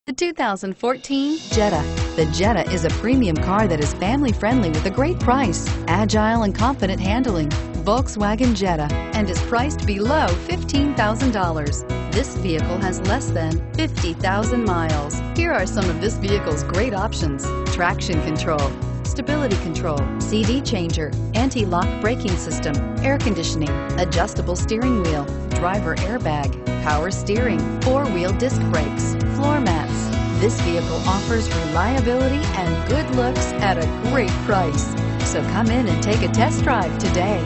The 2014 Jetta. The Jetta is a premium car that is family-friendly with a great price, agile and confident handling. Volkswagen Jetta, and is priced below $15,000. This vehicle has less than 50,000 miles. Here are some of this vehicle's great options: traction control, stability control, CD changer, anti-lock braking system, air conditioning, adjustable steering wheel, driver airbag, power steering, four-wheel disc brakes, floor mats. This vehicle offers reliability and good looks at a great price. So come in and take a test drive today.